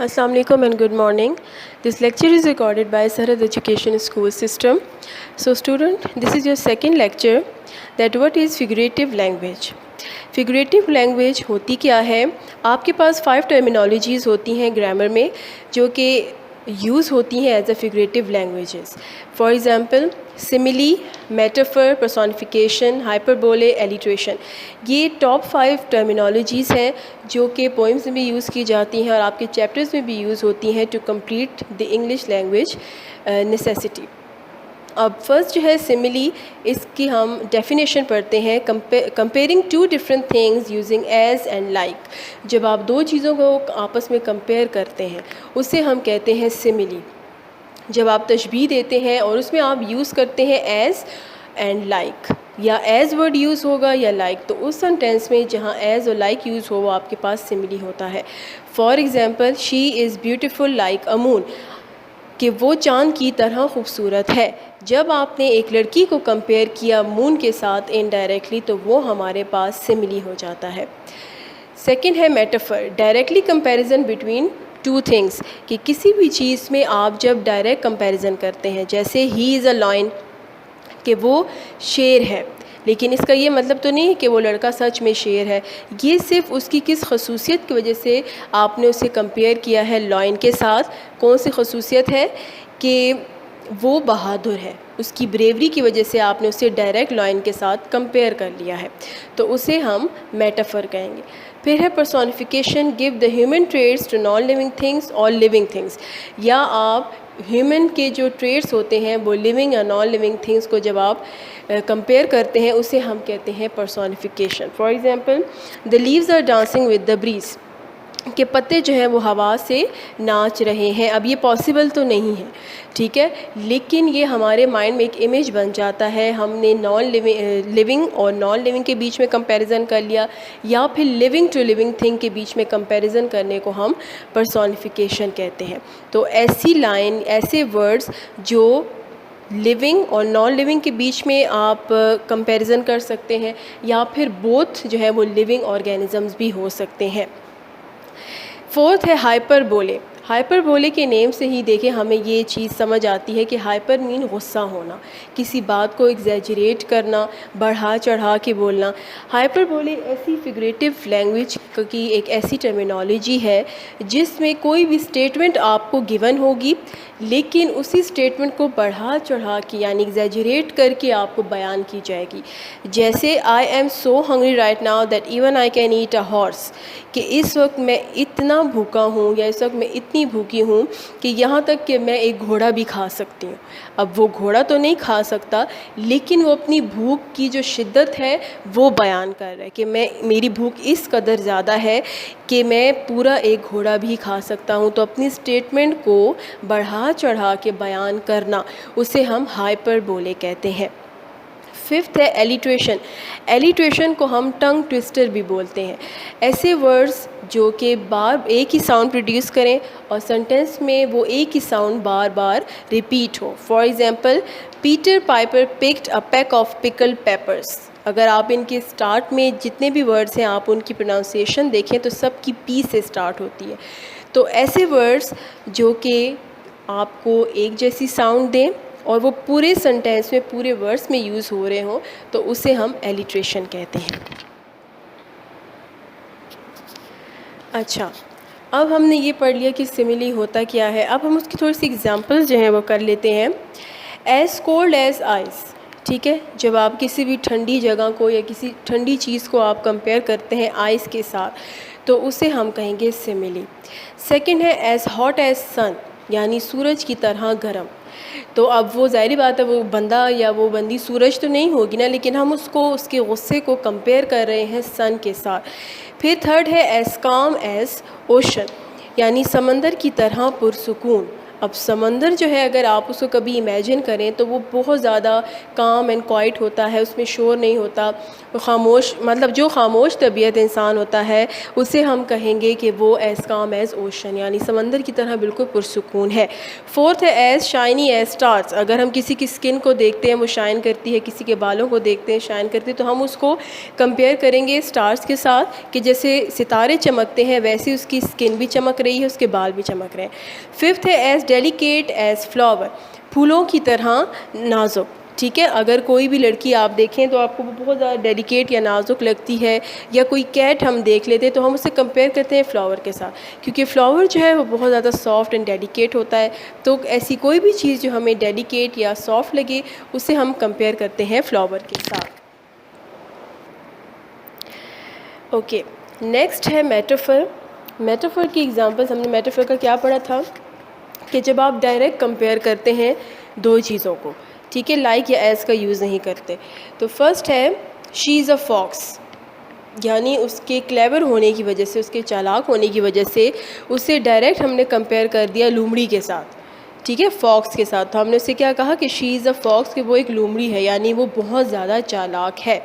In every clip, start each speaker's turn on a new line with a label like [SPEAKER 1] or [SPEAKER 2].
[SPEAKER 1] Assalamu alaikum and good morning. This lecture is recorded by Sarhad Education School System. So student, this is your second lecture that what is figurative language. Figurative language ہوتی کیا ہے؟ آپ کے پاس 5 terminologies ہوتی ہیں grammar میں جو کہ یوز ہوتی ہیں as a figurative languages. For example simile, metaphor, personification, hyperbole, alliteration. یہ ٹاپ 5 ٹرمینالوجیز ہیں جو کہ پوئمز میں بھی یوز کی جاتی ہیں اور آپ کے چیپٹرز میں بھی یوز ہوتی ہیں to complete the English language necessity. اب فرسٹ جو ہے سملی، اس کی ہم ڈیفینیشن پڑھتے ہیں. Comparing two different things using as and like. جب آپ دو چیزوں کو آپس میں کمپیئر کرتے ہیں اسے ہم کہتے ہیں سملی. جب آپ تشبیہ دیتے ہیں اور اس میں آپ یوز کرتے ہیں ایز اینڈ لائک، یا ایز ورڈ یوز ہوگا یا لائک، تو اس سینٹینس میں جہاں ایز اور لائک یوز ہو وہ آپ کے پاس سملی ہوتا ہے. For example she is beautiful like a moon, کہ وہ چاند کی طرح خوبصورت ہے. جب آپ نے ایک لڑکی کو کمپیئر کیا مون کے ساتھ انڈائریکٹلی تو وہ ہمارے پاس سملی ہو جاتا ہے. سیکنڈ ہے metaphor, directly comparison between 2 things, کہ کسی بھی چیز میں آپ جب ڈائریکٹ کمپیریزن کرتے ہیں، جیسے ہی از اے لائن، کہ وہ شیر ہے، لیکن اس کا یہ مطلب تو نہیں ہے کہ وہ لڑکا سچ میں شیر ہے. یہ صرف اس کی کس خصوصیت کی وجہ سے آپ نے اسے کمپیئر کیا ہے لائن کے ساتھ. کون سی خصوصیت ہے؟ کہ وہ بہادر ہے، اس کی بریوری کی وجہ سے آپ نے اسے ڈائریکٹ لائن کے ساتھ کمپیئر کر لیا ہے، تو اسے ہم میٹافر کہیں گے. پھر ہے personification, give the human traits to non living things اور لیونگ تھنگس. یا آپ ہیومن کے جو ٹریٹس ہوتے ہیں وہ لیونگ یا نان لیونگ تھنگس کو جب آپ کمپیئر کرتے ہیں اسے ہم کہتے ہیں personification. For example the leaves are dancing with the breeze, کہ پتے جو ہیں وہ ہوا سے ناچ رہے ہیں. اب یہ پاسبل تو نہیں ہے، ٹھیک ہے، لیکن یہ ہمارے مائنڈ میں ایک امیج بن جاتا ہے. ہم نے لیونگ اور نان لیونگ کے بیچ میں کمپیریزن کر لیا، یا پھر لیونگ ٹو لیونگ تھنگ کے بیچ میں کمپیریزن کرنے کو ہم پرسونیفیکیشن کہتے ہیں. تو ایسی لائن، ایسے ورڈز جو لیونگ اور نان لیونگ کے بیچ میں آپ کمپیریزن کر سکتے ہیں، یا پھر بوتھ جو ہے وہ لیونگ آرگینزمز بھی ہو سکتے ہیں. فورتھ ہے ہائپر بولے. ہائپر بولے کے نیم سے ہی دیکھیں ہمیں یہ چیز سمجھ آتی ہے کہ ہائپر مین غصہ ہونا، کسی بات کو ایگزیجریٹ کرنا، بڑھا چڑھا کے بولنا. ہائپر بولے ایسی فگریٹیو لینگویج کی ایک ایسی ٹرمینالوجی ہے جس میں کوئی بھی اسٹیٹمنٹ آپ کو گیون ہوگی، لیکن اسی اسٹیٹمنٹ کو بڑھا چڑھا کے یعنی ایگزیجریٹ کر کے آپ کو بیان کی جائے گی. جیسے I am so hungry right now that even I can eat a horse, کہ اس وقت میں اتنا بھوکا ہوں یا اس وقت میں اتنی بھوکی ہوں کہ یہاں تک کہ میں ایک گھوڑا بھی کھا سکتی ہوں. اب وہ گھوڑا تو نہیں کھا سکتا، لیکن وہ اپنی بھوک کی جو شدت ہے وہ بیان کر رہا ہے کہ میری بھوک اس قدر زیادہ ہے کہ میں پورا ایک گھوڑا بھی کھا سکتا ہوں. تو اپنی اسٹیٹمنٹ کو بڑھا چڑھا کے بیان کرنا اسے ہم ہائپر بولے کہتے ہیں. ففتھ ہے ایلیٹریشن. ایلیٹریشن کو ہم ٹنگ ٹوسٹر بھی بولتے ہیں. ایسے ورڈز جو کہ ایک ہی ساؤنڈ پروڈیوس کریں اور سینٹینس میں وہ ایک ہی ساؤنڈ بار بار ریپیٹ ہو. For example Peter Piper picked a peck of pickled peppers. اگر آپ ان کے اسٹارٹ میں جتنے بھی ورڈز ہیں آپ ان کی پروناؤنسیشن دیکھیں تو سب کی پی سے اسٹارٹ ہوتی ہے. تو ایسے ورڈز جو کہ آپ کو ایک جیسی ساؤنڈ دیں اور وہ پورے سینٹینس میں پورے ورڈز میں یوز ہو رہے ہوں تو اسے ہم ایلیٹریشن کہتے ہیں. اچھا، اب ہم نے یہ پڑھ لیا کہ سملی ہوتا کیا ہے. اب ہم اس کی تھوڑی سی ایگزامپلز جو ہیں وہ کر لیتے ہیں. ایز کولڈ ایز آئس، ٹھیک ہے، جب آپ کسی بھی ٹھنڈی جگہ کو یا کسی ٹھنڈی چیز کو آپ کمپیئر کرتے ہیں آئس کے ساتھ تو اسے ہم کہیں گے سملی. سیکنڈ ہے ایز ہاٹ ایز سن، یعنی سورج کی طرح گرم. تو اب وہ ظاہری بات ہے وہ بندہ یا وہ بندی سورج تو نہیں ہوگی نا، لیکن ہم اس کو اس کے غصے کو کمپیئر کر رہے ہیں سن کے ساتھ. پھر تھرڈ ہے ایز کام ایز اوشن، یعنی سمندر کی طرح پرسکون. اب سمندر جو ہے اگر آپ اس کو کبھی امیجن کریں تو وہ بہت زیادہ کام اینڈ کوائٹ ہوتا ہے, اس میں شور نہیں ہوتا, خاموش, مطلب جو خاموش طبیعت انسان ہوتا ہے اسے ہم کہیں گے کہ وہ ایز کام ایز اوشن, یعنی سمندر کی طرح بالکل پرسکون ہے. فورتھ ہے ایز شائنی ایز اسٹارز. اگر ہم کسی کی اسکن کو دیکھتے ہیں وہ شائن کرتی ہے, کسی کے بالوں کو دیکھتے ہیں شائن کرتی ہے, تو ہم اس کو کمپیئر کریں گے اسٹارز کے ساتھ کہ جیسے ستارے چمکتے ہیں ویسے اس کی اسکن بھی چمک رہی ہے, اس کے بال بھی چمک رہے ہیں. ففتھ ہے ایز ڈیلیکیٹ ایز فلاور. پھولوں کی طرح نازک. ٹھیک ہے, اگر کوئی بھی لڑکی آپ دیکھیں تو آپ کو وہ بہت زیادہ ڈیلیکیٹ یا نازک لگتی ہے, یا کوئی کیٹ ہم دیکھ لیتے ہیں تو ہم اسے کمپیئر کرتے ہیں فلاور کے ساتھ, کیونکہ فلاور جو ہے وہ بہت زیادہ سافٹ اینڈ ڈیلیکیٹ ہوتا ہے. تو ایسی کوئی بھی چیز جو ہمیں ڈیلیکیٹ یا سافٹ لگے اسے ہم کمپیئر کرتے ہیں فلاور کے ساتھ. اوکے, نیکسٹ ہے میٹافر. میٹافر کی ایگزامپلس, ہم نے میٹافر کا کیا پڑھا تھا کہ جب آپ ڈائریکٹ کمپیئر کرتے ہیں دو چیزوں کو, ٹھیک ہے, لائک یا ایز کا یوز نہیں کرتے. تو فرسٹ ہے شی از اے فاکس, یعنی اس کے کلیور ہونے کی وجہ سے, اس کے چالاک ہونے کی وجہ سے اسے ڈائریکٹ ہم نے کمپیئر کر دیا لومڑی کے ساتھ, ٹھیک ہے, فاکس کے ساتھ. تو ہم نے اسے کیا کہا کہ شی از اے فاکس, کہ وہ ایک لومڑی ہے, یعنی وہ بہت زیادہ چالاک ہے.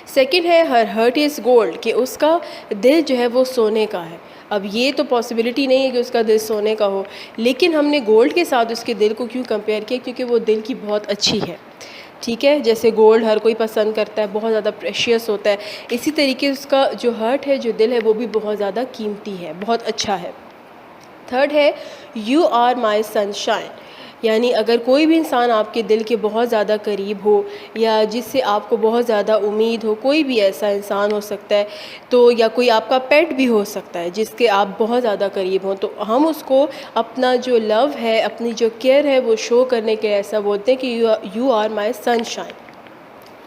[SPEAKER 1] سیکنڈ ہے ہر ہرٹ از گولڈ, کہ اس کا دل جو ہے وہ سونے کا ہے. اب یہ تو پاسبلٹی نہیں ہے کہ اس کا دل سونے کا ہو, لیکن ہم نے گولڈ کے ساتھ اس کے دل کو کیوں کمپیئر کیا, کیونکہ وہ دل کی بہت اچھی ہے. ٹھیک ہے, جیسے گولڈ ہر کوئی پسند کرتا ہے, بہت زیادہ پریشیس ہوتا ہے, اسی طریقے اس کا جو ہرٹ ہے, جو دل ہے, وہ بھی بہت زیادہ قیمتی ہے, بہت اچھا ہے. تھرڈ ہے you are my sunshine, یعنی اگر کوئی بھی انسان آپ کے دل کے بہت زیادہ قریب ہو یا جس سے آپ کو بہت زیادہ امید ہو, کوئی بھی ایسا انسان ہو سکتا ہے, تو یا کوئی آپ کا پیٹ بھی ہو سکتا ہے جس کے آپ بہت زیادہ قریب ہوں, تو ہم اس کو اپنا جو لو ہے, اپنی جو کیئر ہے وہ شو کرنے کے ایسا بولتے ہیں کہ you are my sunshine.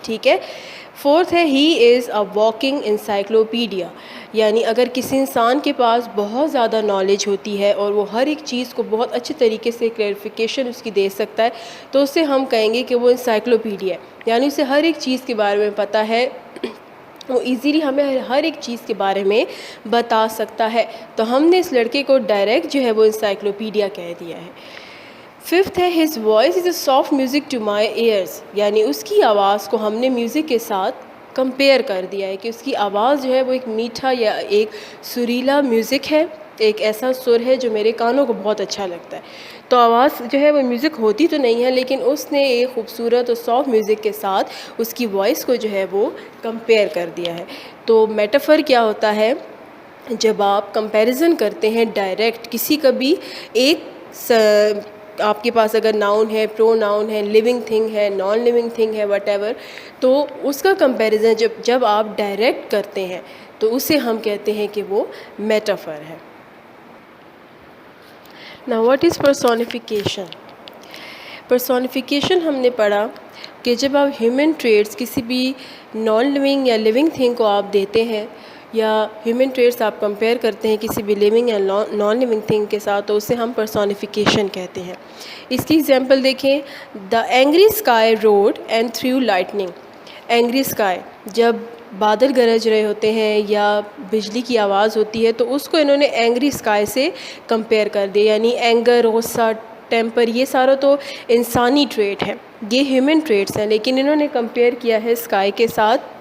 [SPEAKER 1] ٹھیک ہے. فورتھ ہے ہی از اے واکنگ انسائکلوپیڈیا, یعنی اگر کسی انسان کے پاس بہت زیادہ نالج ہوتی ہے اور وہ ہر ایک چیز کو بہت اچھے طریقے سے کلیریفیکیشن اس کی دے سکتا ہے, تو اسے ہم کہیں گے کہ وہ انسائکلوپیڈیا ہے, یعنی اسے ہر ایک چیز کے بارے میں پتہ ہے, وہ ایزیلی ہمیں ہر ایک چیز کے بارے میں بتا سکتا ہے. تو ہم نے اس لڑکے کو ڈائریکٹ جو ہے وہ انسائکلوپیڈیا کہہ دیا ہے. ففتھ ہے his voice is a soft music to my ears, یعنی اس کی آواز کو ہم نے میوزک کے ساتھ کمپیئر کر دیا ہے کہ اس کی آواز جو ہے وہ ایک میٹھا یا ایک سریلا میوزک ہے, ایک ایسا سر ہے جو میرے کانوں کو بہت اچھا لگتا ہے. تو آواز جو ہے وہ میوزک ہوتی تو نہیں ہے, لیکن اس نے ایک خوبصورت اور سافٹ میوزک کے ساتھ اس کی وائس کو جو ہے وہ کمپیئر کر دیا ہے. تو میٹافر کیا ہوتا ہے, جب آپ کمپیریزن کرتے ہیں ڈائریکٹ کسی کا بھی ایک آپ کے پاس اگر ناؤن ہے, پرو ناؤن ہے, لیونگ تھنگ ہے, نان لیونگ تھنگ ہے, وٹ ایور, تو اس کا کمپیریزن جب آپ ڈائریکٹ کرتے ہیں تو اسے ہم کہتے ہیں کہ وہ میٹافر ہے. Now what is personification? Personification ہم نے پڑھا کہ جب آپ ہیومن ٹریٹس کسی بھی نان لیونگ یا لیونگ تھنگ کو آپ دیتے ہیں, یا ہیومن ٹریٹس آپ کمپیئر کرتے ہیں کسی بھی لیونگ یا نان لیونگ تھنگ کے ساتھ, تو اسے ہم پرسونیفیکیشن کہتے ہیں. اس کی ایگزامپل دیکھیں, the angry sky road and threw Lightning. Angry sky, جب بادل گرج رہے ہوتے ہیں یا بجلی کی آواز ہوتی ہے تو اس کو انہوں نے اینگری اسکائی سے کمپیئر کر دیا, یعنی اینگر, غصہ, ٹیمپر, یہ سارا تو انسانی ٹریٹ ہے, یہ ہیومن ٹریٹس ہیں, لیکن انہوں نے کمپیئر کیا ہے اسکائی کے ساتھ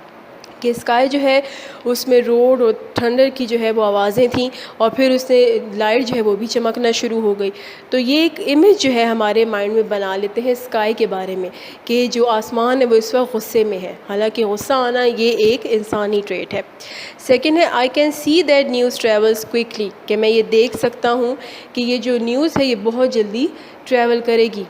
[SPEAKER 1] کہ اسکائی جو ہے اس میں روڈ اور تھنڈر کی جو ہے وہ آوازیں تھیں, اور پھر اس سے لائٹ جو ہے وہ بھی چمکنا شروع ہو گئی. تو یہ ایک امیج جو ہے ہمارے مائنڈ میں بنا لیتے ہیں اسکائی کے بارے میں کہ جو آسمان ہے وہ اس وقت غصے میں ہے, حالانکہ غصہ آنا یہ ایک انسانی ٹریٹ ہے. سیکنڈ ہے I can see that news travels quickly, کہ میں یہ دیکھ سکتا ہوں کہ یہ جو نیوز ہے یہ بہت جلدی ٹریول کرے گی.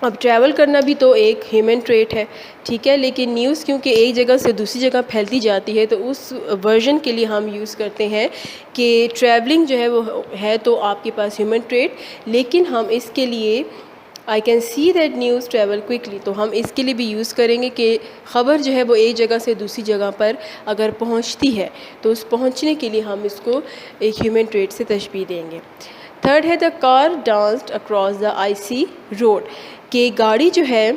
[SPEAKER 1] اب ٹریول کرنا بھی تو ایک ہیومن ٹریٹ ہے, ٹھیک ہے, لیکن نیوز کیونکہ ایک جگہ سے دوسری جگہ پھیلتی جاتی ہے تو اس ورژن کے لیے ہم یوز کرتے ہیں کہ ٹریولنگ جو ہے وہ ہے تو آپ کے پاس ہیومن ٹریٹ, لیکن ہم اس کے لیے I can see that news travel quickly, تو ہم اس کے لیے بھی یوز کریں گے کہ خبر جو ہے وہ ایک جگہ سے دوسری جگہ پر اگر پہنچتی ہے تو اس پہنچنے کے لیے ہم اس کو ایک ہیومن ٹریٹ سے تشبیہ دیں گے. تھرڈ ہے دا کار ڈانسڈ اکراس دا آئسی روڈ, کہ گاڑی جو ہے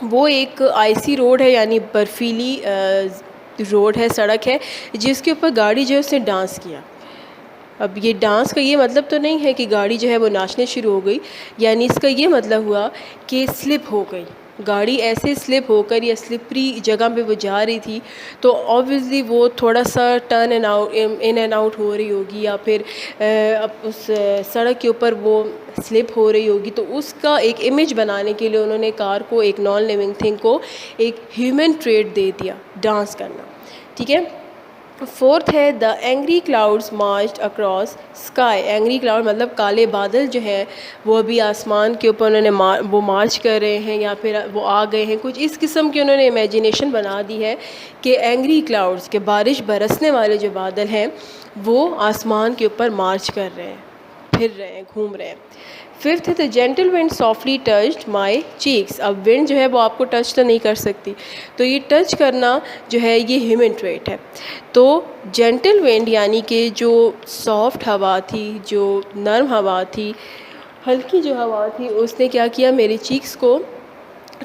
[SPEAKER 1] وہ ایک آئسی روڈ ہے, یعنی برفیلی روڈ ہے, سڑک ہے, جس کے اوپر گاڑی جو ہے اس نے ڈانس کیا. اب یہ ڈانس کا یہ مطلب تو نہیں ہے کہ گاڑی جو ہے وہ ناچنے شروع ہو گئی، یعنی اس کا یہ مطلب ہوا کہ سلپ ہو گئی، گاڑی ایسے سلپ ہو کر یا سلپری جگہ پہ وہ جا رہی تھی تو آبویسلی وہ تھوڑا سا turn and out in and out ہو رہی ہوگی، یا پھر اس سڑک کے اوپر وہ سلپ ہو رہی ہوگی، تو اس کا ایک امیج بنانے کے لیے انہوں نے کار کو، ایک نان لیونگ تھنگ کو ایک ہیومن ٹریٹ دے دیا، ڈانس کرنا. ٹھیک ہے. فورتھ ہے the angry clouds marched across sky. Angry cloud مطلب کالے بادل جو ہے وہ ابھی آسمان کے اوپر انہوں نے وہ مارچ کر رہے ہیں یا پھر وہ آ گئے ہیں. کچھ اس قسم کی انہوں نے امیجینیشن بنا دی ہے کہ اینگری کلاؤڈس کے بارش برسنے والے جو بادل ہیں وہ آسمان کے اوپر مارچ کر رہے ہیں، پھر رہے ہیں، گھوم رہے ہیں. ففتھ ہے دا جینٹل ونڈ سافٹلی ٹچڈ مائی چیکس. اب ونڈ جو ہے وہ آپ کو ٹچ تو نہیں کر سکتی، تو یہ ٹچ کرنا جو ہے یہ ہیومن ٹریٹ ہے. تو جینٹل ونڈ یعنی کہ جو سافٹ ہوا تھی، جو نرم ہوا تھی، ہلکی جو ہوا تھی، اس نے کیا کیا، میرے چیکس کو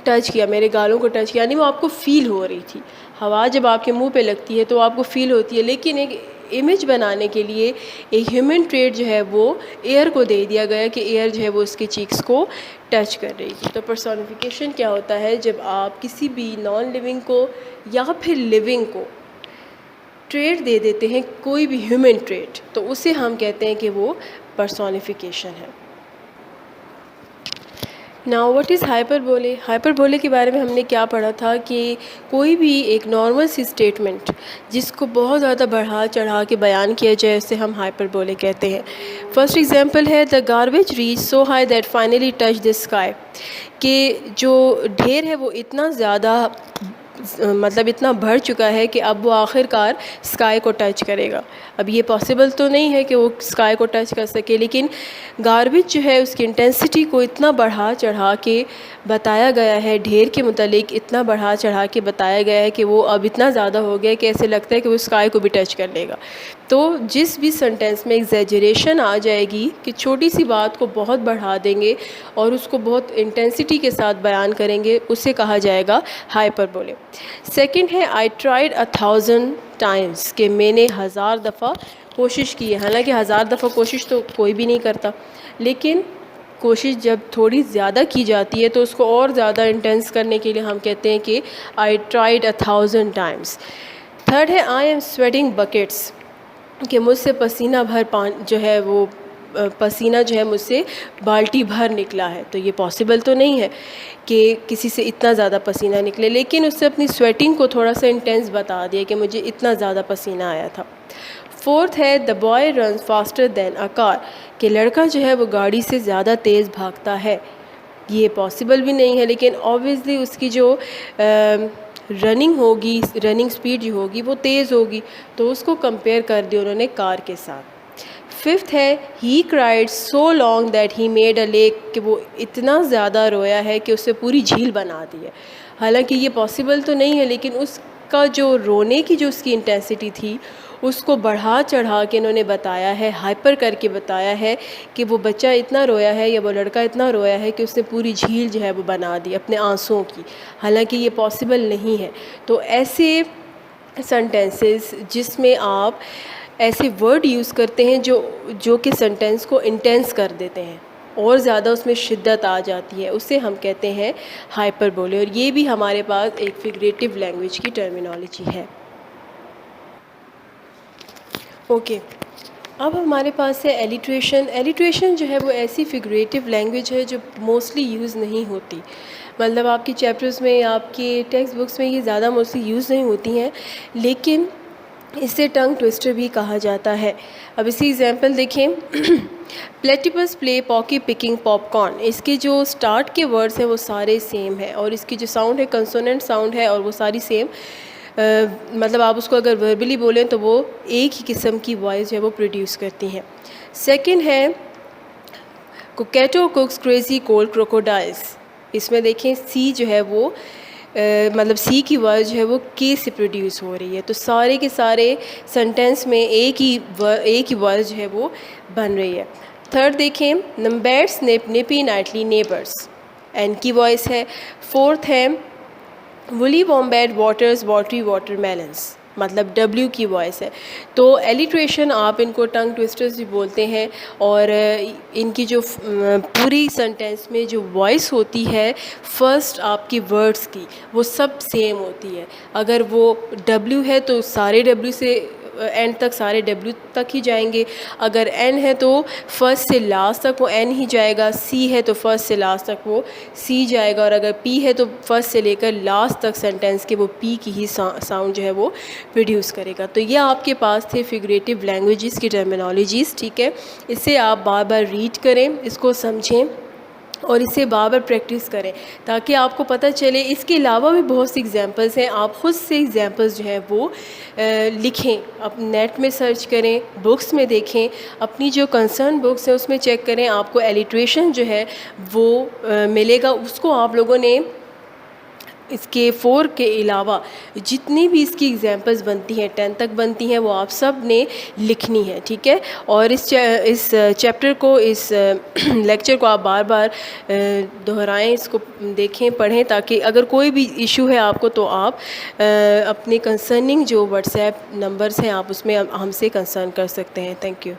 [SPEAKER 1] ٹچ کیا، میرے گالوں کو ٹچ کیا، یعنی وہ آپ کو فیل ہو رہی تھی. ہوا جب آپ کے منہ پہ لگتی ہے تو آپ کو فیل ہوتی ہے، لیکن ایک امیج بنانے کے لیے ایک ہیومن ٹریٹ جو ہے وہ ایئر کو دے دیا گیا کہ ایئر جو ہے وہ اس کے چیکس کو ٹچ کر رہی تھی. تو پرسونیفیکیشن کیا ہوتا ہے، جب آپ کسی بھی نان لیونگ کو یا پھر لیونگ کو ٹریٹ دے دیتے ہیں، کوئی بھی ہیومن ٹریٹ، تو اسے ہم کہتے ہیں کہ وہ پرسونیفیکیشن ہے. ناؤ واٹ از ہائپر بولے. ہائپر بولے کے بارے میں ہم نے کیا پڑھا تھا کہ کوئی بھی ایک نارمل سی اسٹیٹمنٹ جس کو بہت زیادہ بڑھا چڑھا کے بیان کیا جائے اسے ہم ہائپر بولے کہتے ہیں. فرسٹ ایگزامپل ہے دا garbage reach so high that finally touch the sky. کہ جو ڈھیر ہے وہ اتنا زیادہ مطلب اتنا بڑھ چکا ہے کہ اب وہ آخر کار اسکائی کو ٹچ کرے گا. اب یہ پاسبل تو نہیں ہے کہ وہ اسکائی کو ٹچ کر سکے، لیکن گاربیج جو ہے اس کی انٹینسٹی کو اتنا بڑھا چڑھا کے بتایا گیا ہے، ڈھیر کے متعلق اتنا بڑھا چڑھا کے بتایا گیا ہے کہ وہ اب اتنا زیادہ ہو گیا کہ ایسے لگتا ہے کہ وہ اسکائی کو بھی ٹچ کر لے گا. تو جس بھی سنٹینس میں ایگزیجریشن آ جائے گی کہ چھوٹی سی بات کو بہت بڑھا دیں گے اور اس کو بہت انٹینسٹی کے ساتھ بیان کریں گے، اسے کہا جائے گا ہائپر بولے. سیکنڈ ہے آئی ٹرائیڈ 1000 ٹائمس. کہ میں نے 1000 دفعہ کوشش کی ہے. حالانکہ 1000 دفعہ کوشش تو کوئی بھی نہیں کرتا، لیکن کوشش جب تھوڑی زیادہ کی جاتی ہے تو اس کو اور زیادہ انٹینس کرنے کے لیے ہم کہتے ہیں کہ آئی ٹرائیڈ 1000 ٹائمس. تھرڈ ہے آئی ایم سویٹنگ بکیٹس. کہ مجھ سے پسینہ بھر جو ہے وہ پسینہ جو ہے مجھ سے بالٹی بھر نکلا ہے. تو یہ پاسبل تو نہیں ہے کہ کسی سے اتنا زیادہ پسینہ نکلے، لیکن اس سے اپنی سویٹنگ کو تھوڑا سا انٹینس بتا دیا کہ مجھے اتنا زیادہ پسینہ آیا تھا. فورتھ ہے the boy runs faster than a car. کہ لڑکا جو ہے وہ گاڑی سے زیادہ تیز بھاگتا ہے. یہ پاسبل بھی نہیں ہے، لیکن آبویسلی اس کی جو رننگ ہوگی، رننگ سپیڈ جو ہوگی وہ تیز ہوگی، تو اس کو کمپیئر کر دیا انہوں نے کار کے ساتھ. ففتھ ہے he cried so long that he made a lake. کہ وہ اتنا زیادہ رویا ہے کہ اس سے پوری جھیل بنا دی ہے. حالانکہ یہ پاسبل تو نہیں ہے، لیکن اس کا جو رونے کی جو اس کی انٹینسٹی تھی اس کو بڑھا چڑھا کے انہوں نے بتایا ہے، ہائپر کر کے بتایا ہے کہ وہ بچہ اتنا رویا ہے یا وہ لڑکا اتنا رویا ہے کہ اس نے پوری جھیل جو ہے وہ بنا دی اپنے آنسوؤں کی. حالانکہ یہ پاسبل نہیں ہے. تو ایسے سنٹینسز جس میں آپ ایسے ورڈ یوز کرتے ہیں جو کہ سنٹینس کو انٹینس کر دیتے ہیں اور زیادہ اس میں شدت آ جاتی ہے، اسے ہم کہتے ہیں ہائپر بولے. اور یہ بھی ہمارے پاس ایک فگریٹو لینگویج کی ٹرمینالوجی ہے. اوکے، اب ہمارے پاس ہے ایلیٹریشن. ایلیٹریشن جو ہے وہ ایسی فگریٹو لینگویج ہے جو موسٹلی یوز نہیں ہوتی. مطلب آپ کی چیپٹرز میں، آپ کے ٹیکسٹ بکس میں یہ زیادہ موسٹلی یوز نہیں ہوتی ہیں، لیکن اسے ٹنگ ٹوسٹر بھی کہا جاتا ہے. اب اسی ایگزامپل دیکھیں. پلیٹیپس پلے پاکی پکنگ پاپ کارن. اس کے جو سٹارٹ کے ورڈز ہیں وہ سارے سیم ہیں، اور اس کی جو ساؤنڈ ہے کنسوننٹ ساؤنڈ ہے، اور وہ ساری سیم. مطلب آپ اس کو اگر وربلی بولیں تو وہ ایک ہی قسم کی وائس جو ہے وہ پروڈیوس کرتی ہیں. سیکنڈ ہے کوکیٹو کوکس کریزی کولڈ کروکوڈائلس. اس میں دیکھیں سی جو ہے وہ مطلب سی کی وائس جو ہے وہ کے سے پروڈیوس ہو رہی ہے. تو سارے کے سارے سنٹینس میں ایک ہی وائس جو ہے وہ بن رہی ہے. تھرڈ دیکھیں نمبیٹس نیپی نائٹلی نیبرس. این کی وائس ہے. فورتھ ہے ولی وومبیٹ واٹرز واٹری واٹر میلنس. مطلب ڈبلیو کی وائس ہے. تو ایلیٹریشن آپ ان کو ٹنگ ٹوسٹرز بھی بولتے ہیں, اور ان کی جو پوری سینٹینس میں جو وائس ہوتی ہے فرسٹ آپ کی ورڈز کی وہ سب سیم ہوتی ہے. اگر وہ ڈبلیو ہے تو سارے ڈبلیو سے اینڈ تک سارے ڈبلیو تک ہی جائیں گے. اگر این ہے تو فرسٹ سے لاسٹ تک وہ این ہی جائے گا. سی ہے تو فرسٹ سے لاسٹ تک وہ سی جائے گا. اور اگر پی ہے تو فرسٹ سے لے کر لاسٹ تک سینٹینس کے وہ پی کی ہی ساؤنڈ جو ہے وہ پروڈیوس کرے گا. تو یہ آپ کے پاس تھے فگریٹو لینگویجز کی ٹرمینالوجیز. ٹھیک ہے, اسے آپ بار بار ریڈ کریں, اس کو سمجھیں اور اسے بار بار پریکٹس کریں تاکہ آپ کو پتہ چلے. اس کے علاوہ بھی بہت سی ایگزامپلس ہیں, آپ خود سے ایگزامپلس جو ہیں وہ لکھیں, آپ نیٹ میں سرچ کریں, بکس میں دیکھیں, اپنی جو کنسرن بکس ہیں اس میں چیک کریں. آپ کو ایلیٹریشن جو ہے وہ ملے گا. اس کو آپ لوگوں نے اس کے 4 کے علاوہ جتنی بھی اس کی ایگزامپلس بنتی ہیں 10 تک بنتی ہیں وہ آپ سب نے لکھنی ہے. ٹھیک ہے, اور اس چیپٹر کو, اس لیکچر کو آپ بار بار دہرائیں, اس کو دیکھیں, پڑھیں, تاکہ اگر کوئی بھی ایشو ہے آپ کو تو آپ اپنے کنسرننگ جو واٹس ایپ نمبرز ہیں آپ اس میں ہم سے کنسرن کر سکتے ہیں. Thank you.